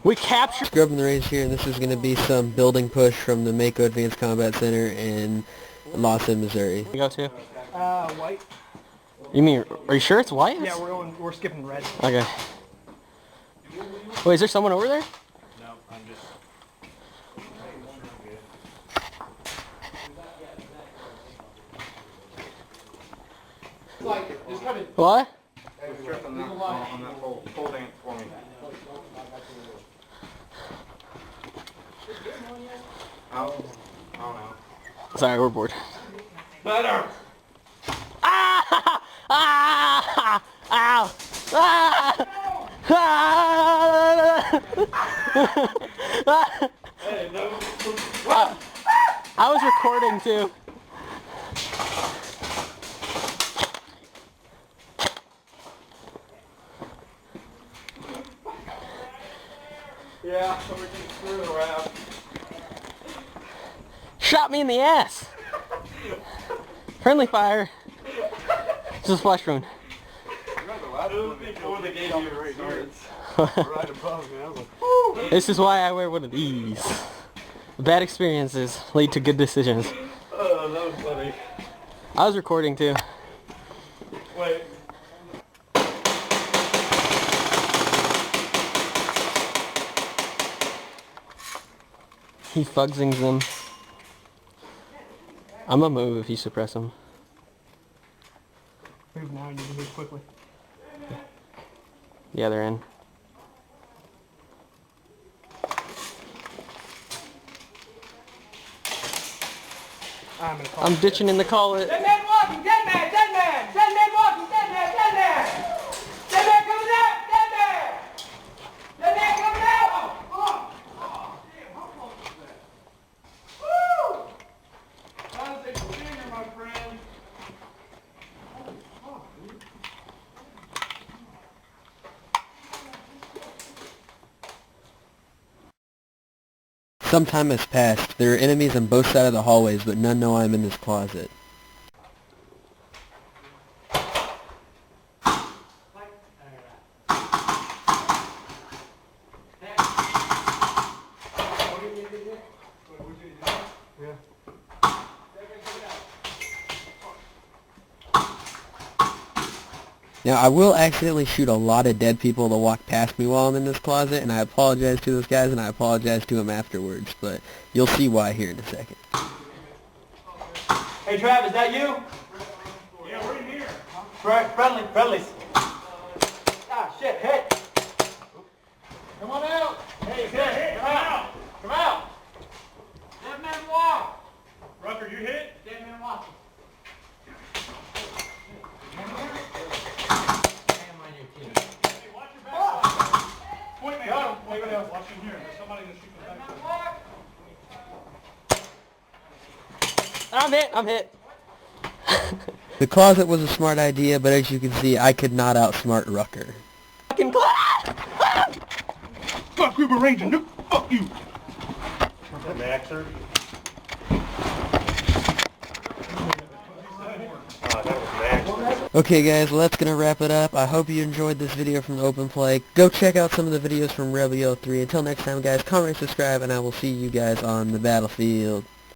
We captured Grubandtherangerz here, and this is going to be some building push from the Macc Advanced Combat Center in Lawson, Missouri. We go to? White. You mean, are you sure it's white? Yeah, we're skipping red. Okay. Wait, is there someone over there? No, I'm just... What? on that whole dance for me. Oh, no. Sorry, we're bored. Better! Ah! Ah! Ow! Ah! Ah! Hey, no. I was recording too. Yeah, so we're getting screwed around. Shot me in the ass. Friendly fire. This is a flesh wound. Before they gave you right here. Right above me. I was like, woo! This is why I wear one of these. Bad experiences lead to good decisions. Oh, that was funny. I was recording too. Wait. He fugsings them. I'm gonna move if you suppress them. Move now, you can move quickly. Yeah, they're in. I'm ditching in the call it. Dead man walking, dead man, dead man! Dead man walking, dead man, dead man! Dead man coming out, dead man! Dead man coming out! Oh, damn, how close is that? Woo! That is a stinger, my friend. Holy fuck, dude. Some time has passed. There are enemies on both sides of the hallways, but none know I'm in this closet. Now, I will accidentally shoot a lot of dead people that walk past me while I'm in this closet, and I apologize to those guys, and I apologize to them afterwards, but you'll see why here in a second. Hey, Trav, is that you? Yeah, we're in here. Friendlies. Ah, shit, hit. Come on out. Hey, hit. Come out. Come out. Dead man walk. Rucker, you hit? Dead man walking. Hey, watch your back. Point me out. Watch in here. There's somebody that's shooting back. I'm hit. The closet was a smart idea, but as you can see, I could not outsmart Rucker. Fucking Fuck Grubandtherangerz, no, fuck you. Maxer. Okay guys, well that's going to wrap it up. I hope you enjoyed this video from the Open Play. Go check out some of the videos from Rebel 3. Until next time guys, comment, subscribe, and I will see you guys on the battlefield.